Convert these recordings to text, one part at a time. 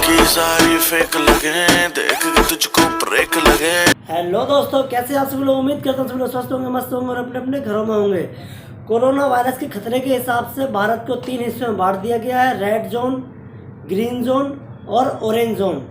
बाकी सारी फेक लगे, देख के तुझको ब्रेक लगे। हेलो दोस्तों, कैसे आप सब लोग? उम्मीद करता हूँ सब लोग स्वस्थ होंगे, मस्त होंगे और अपने अपने घरों में होंगे। कोरोना वायरस के खतरे के हिसाब से भारत को 3 हिस्सों में बांट दिया गया है, रेड जोन, ग्रीन जोन और ऑरेंज जोन।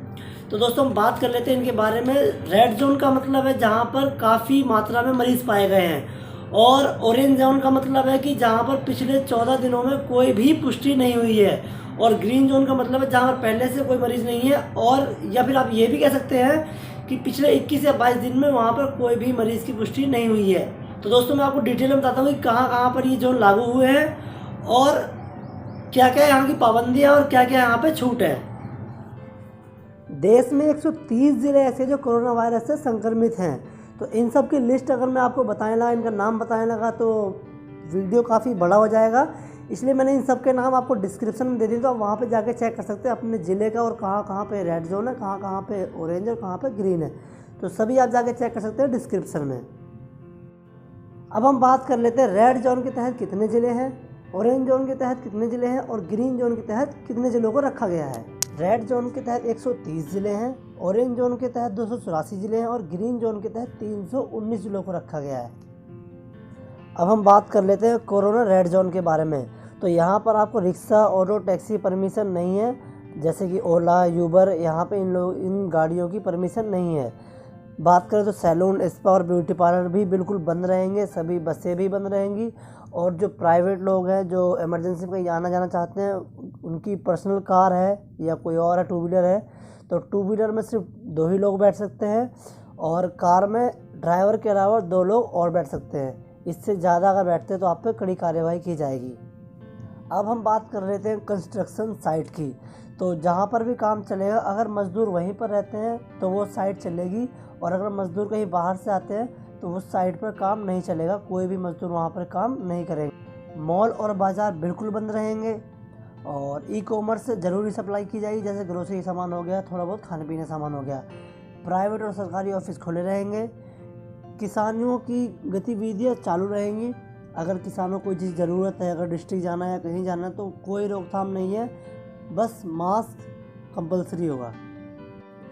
तो दोस्तों हम बात कर लेते हैं इनके बारे में। रेड जोन का मतलब है जहाँ पर काफ़ी मात्रा में मरीज पाए गए हैं, और ऑरेंज जोन का मतलब है कि जहाँ पर पिछले 14 दिनों में कोई भी पुष्टि नहीं हुई है, और ग्रीन जोन का मतलब है जहाँ पर पहले से कोई मरीज नहीं है, और या फिर आप ये भी कह सकते हैं कि पिछले 21 या 22 दिन में वहाँ पर कोई भी मरीज की पुष्टि नहीं हुई है। तो दोस्तों मैं आपको डिटेल में बताता हूँ कि कहाँ कहाँ पर ये जोन लागू हुए हैं और क्या क्या यहाँ की पाबंदियाँ और क्या क्या यहाँ पे छूट है। देश में 130 ज़िले ऐसे जो कोरोना वायरस से संक्रमित हैं। तो इन सब की लिस्ट अगर मैं आपको बताने लगा, इनका नाम बताने लगा तो वीडियो काफ़ी बड़ा हो जाएगा, इसलिए मैंने इन सब के नाम आपको डिस्क्रिप्शन में दे दिए। तो आप वहाँ पे जाके चेक कर सकते हैं अपने ज़िले का, और कहाँ कहाँ पे रेड जोन है, कहाँ कहाँ पे ऑरेंज और कहाँ पे ग्रीन है। तो सभी आप जाके चेक कर सकते हैं डिस्क्रिप्शन में। अब हम बात कर लेते हैं रेड जोन के तहत कितने ज़िले हैं, ऑरेंज जोन के तहत कितने ज़िले हैं और ग्रीन जोन के तहत कितने ज़िलों को रखा गया है। रेड जोन के तहत 130 ज़िले हैं, ऑरेंज जोन के तहत 284 ज़िले हैं और ग्रीन जोन के तहत 319 ज़िलों को रखा गया है। अब हम बात कर लेते हैं कोरोना रेड जोन के बारे में। तो यहाँ पर आपको रिक्शा, ऑटो, टैक्सी परमिशन नहीं है, जैसे कि ओला, यूबर, यहाँ पे इन गाड़ियों की परमिशन नहीं है। बात करें तो सैलून, स्पा और ब्यूटी पार्लर भी बिल्कुल बंद रहेंगे, सभी बसें भी बंद रहेंगी, और जो प्राइवेट लोग हैं जो इमरजेंसी में कहीं आना जाना चाहते हैं, उनकी पर्सनल कार है या कोई और है, टू व्हीलर है, तो टू व्हीलर में सिर्फ 2 ही लोग बैठ सकते हैं, और कार में ड्राइवर के अलावा 2 लोग और बैठ सकते हैं। इससे ज़्यादा अगर बैठते हैं तो आप पे कड़ी कार्यवाही की जाएगी। अब हम बात कर लेते हैं कंस्ट्रक्शन साइट की। तो जहाँ पर भी काम चलेगा, अगर मज़दूर वहीं पर रहते हैं तो वो साइट चलेगी, और अगर मज़दूर कहीं बाहर से आते हैं तो उस साइट पर काम नहीं चलेगा, कोई भी मज़दूर वहाँ पर काम नहीं करेंगे। मॉल और बाज़ार बिल्कुल बंद रहेंगे, और ई कॉमर्स से ज़रूरी सप्लाई की जाएगी, जैसे ग्रोसरी सामान हो गया, थोड़ा बहुत खाने पीने सामान हो गया। प्राइवेट और सरकारी ऑफिस खुले रहेंगे। किसानियों की गतिविधियाँ चालू रहेंगी। अगर किसानों को कोई चीज़ ज़रूरत है, अगर डिस्ट्रिक्ट जाना है या कहीं जाना है, तो कोई रोकथाम नहीं है, बस मास्क कंपलसरी होगा।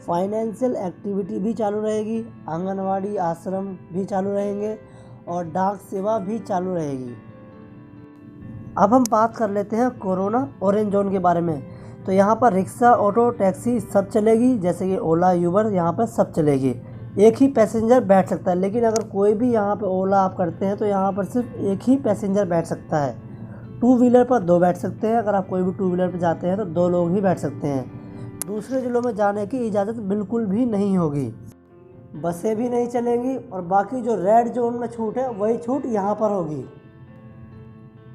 फाइनेंशियल एक्टिविटी भी चालू रहेगी, आंगनवाड़ी, आश्रम भी चालू रहेंगे, और डाक सेवा भी चालू रहेगी। अब हम बात कर लेते हैं कोरोना ऑरेंज जोन के बारे में। तो यहाँ पर रिक्शा, ऑटो, टैक्सी सब चलेगी, जैसे कि ओला, यूबर, यहाँ पर सब चलेगी। एक ही पैसेंजर बैठ सकता है, लेकिन अगर कोई भी यहाँ पे ओला आप करते हैं तो यहाँ पर सिर्फ एक ही पैसेंजर बैठ सकता है। टू व्हीलर पर 2 बैठ सकते हैं, अगर आप कोई भी टू व्हीलर पर जाते हैं तो 2 लोग ही बैठ सकते हैं। दूसरे ज़िलों में जाने की इजाज़त बिल्कुल भी नहीं होगी, बसें भी नहीं चलेंगी, और बाकी जो रेड जोन में छूट है वही छूट यहाँ पर होगी।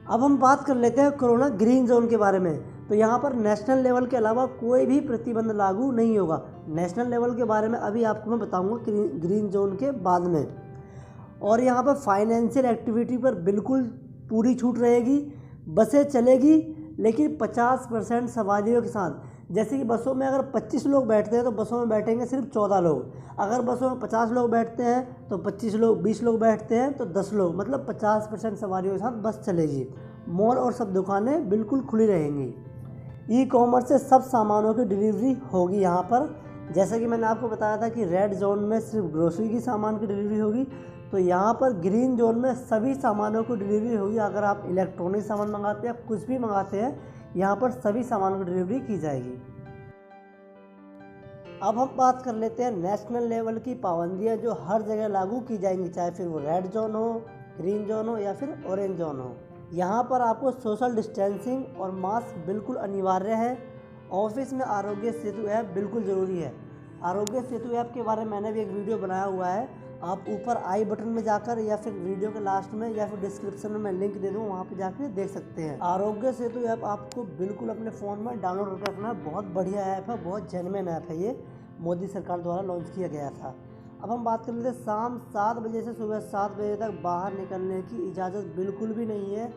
अब हम बात कर लेते हैं कोरोना ग्रीन जोन के बारे में। तो यहाँ पर नेशनल लेवल के अलावा कोई भी प्रतिबंध लागू नहीं होगा। नेशनल लेवल के बारे में अभी आपको मैं बताऊंगा ग्रीन जोन के बाद में। और यहाँ पर फाइनेंशियल एक्टिविटी पर बिल्कुल पूरी छूट रहेगी। बसें चलेगी, लेकिन 50% सवारियों के साथ। जैसे कि बसों में अगर 25 लोग बैठते हैं तो बसों में बैठेंगे सिर्फ 14 लोग। अगर बसों में 50 लोग बैठते हैं तो 25 लोग, 20 लोग बैठते हैं तो 10 लोग, मतलब 50% सवारियों के साथ बस चलेगी। मॉल और सब दुकानें बिल्कुल खुली रहेंगी। ई कॉमर्स से सब सामानों की डिलीवरी होगी यहाँ पर। जैसे कि मैंने आपको बताया था कि रेड जोन में सिर्फ ग्रोसरी की सामान की डिलीवरी होगी, तो यहाँ पर ग्रीन जोन में सभी सामानों की डिलीवरी होगी। अगर आप इलेक्ट्रॉनिक सामान मंगाते हैं, कुछ भी मंगाते हैं, यहाँ पर सभी सामानों की डिलीवरी की जाएगी। अब हम बात कर लेते हैं नेशनल लेवल की पाबंदियाँ जो हर जगह लागू की जाएंगी, चाहे फिर वो रेड जोन हो, ग्रीन जोन हो या फिर ऑरेंज जोन हो। यहाँ पर आपको सोशल डिस्टेंसिंग और मास्क बिल्कुल अनिवार्य है। ऑफिस में आरोग्य सेतु ऐप बिल्कुल ज़रूरी है। आरोग्य सेतु ऐप के बारे में मैंने भी एक वीडियो बनाया हुआ है, आप ऊपर आई बटन में जाकर या फिर वीडियो के लास्ट में या फिर डिस्क्रिप्शन में मैं लिंक दे दूँ, वहाँ पे जाकर देख सकते हैं। आरोग्य सेतु ऐप आपको बिल्कुल अपने फ़ोन में डाउनलोड करके रखना है। बहुत बढ़िया ऐप है, बहुत जेन्युइन ऐप है, ये मोदी सरकार द्वारा लॉन्च किया गया था। अब हम बात कर लेते हैं शाम 7 बजे से सुबह 7 बजे तक बाहर निकलने की इजाज़त बिल्कुल भी नहीं है,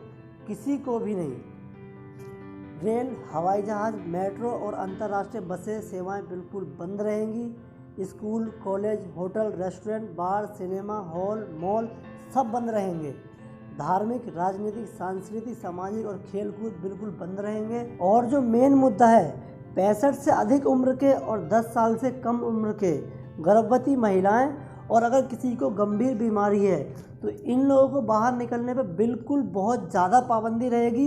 किसी को भी नहीं। रेल, हवाई जहाज़, मेट्रो और अंतर्राष्ट्रीय बसें सेवाएं बिल्कुल बंद रहेंगी। स्कूल, कॉलेज, होटल, रेस्टोरेंट, बार, सिनेमा हॉल, मॉल सब बंद रहेंगे। धार्मिक, राजनीतिक, सांस्कृतिक, सामाजिक और खेल कूद बिल्कुल बंद रहेंगे। और जो मेन मुद्दा है 65 से अधिक उम्र के और 10 साल से कम उम्र के गर्भवती महिलाएं और अगर किसी को गंभीर बीमारी है तो इन लोगों को बाहर निकलने पर बिल्कुल बहुत ज़्यादा पाबंदी रहेगी।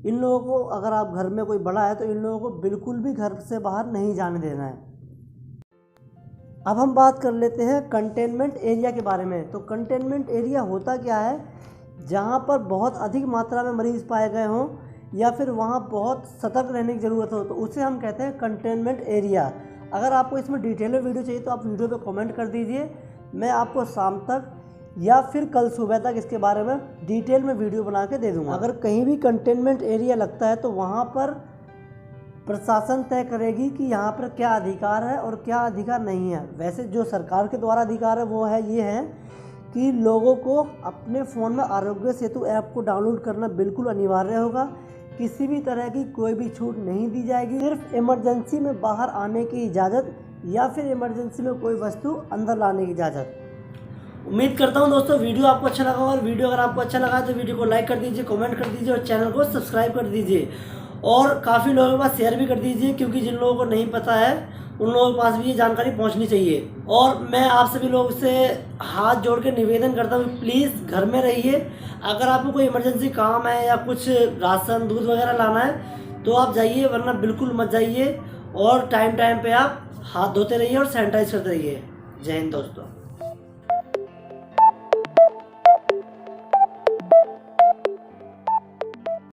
इन लोगों को, अगर आप घर में कोई बड़ा है तो इन लोगों को बिल्कुल भी घर से बाहर नहीं जाने देना है। अब हम बात कर लेते हैं कंटेनमेंट एरिया के बारे में। तो कंटेनमेंट एरिया होता क्या है? जहाँ पर बहुत अधिक मात्रा में मरीज़ पाए गए हों या फिर वहाँ बहुत सतर्क रहने की ज़रूरत हो तो उसे हम कहते हैं कंटेनमेंट एरिया। अगर आपको इसमें डिटेल में वीडियो चाहिए तो आप वीडियो पे कमेंट कर दीजिए, मैं आपको शाम तक या फिर कल सुबह तक इसके बारे में डिटेल में वीडियो बना के दे दूँगा। अगर कहीं भी कंटेनमेंट एरिया लगता है तो वहाँ पर प्रशासन तय करेगी कि यहाँ पर क्या अधिकार है और क्या अधिकार नहीं है। वैसे जो सरकार के द्वारा अधिकार है वो है ये है कि लोगों को अपने फ़ोन में आरोग्य सेतु ऐप को डाउनलोड करना बिल्कुल अनिवार्य होगा। किसी भी तरह की कोई भी छूट नहीं दी जाएगी। सिर्फ इमरजेंसी में बाहर आने की इजाज़त या फिर इमरजेंसी में कोई वस्तु अंदर लाने की इजाज़त। उम्मीद करता हूँ दोस्तों वीडियो आपको अच्छा लगा और वीडियो अगर आपको अच्छा लगा तो वीडियो को लाइक कर दीजिए, कमेंट कर दीजिए और चैनल को सब्सक्राइब कर दीजिए और काफ़ी लोगों के पास शेयर भी कर दीजिए, क्योंकि जिन लोगों को नहीं पता है उन लोगों के पास भी ये जानकारी पहुंचनी चाहिए। और मैं आप सभी लोगों से हाथ जोड़ के निवेदन करता हूँ, प्लीज़ घर में रहिए। अगर आपको कोई इमरजेंसी काम है या कुछ राशन दूध वगैरह लाना है तो आप जाइए, वरना बिल्कुल मत जाइए। और टाइम पे आप हाथ धोते रहिए और सैनिटाइज करते रहिए। जय हिंद दोस्तों।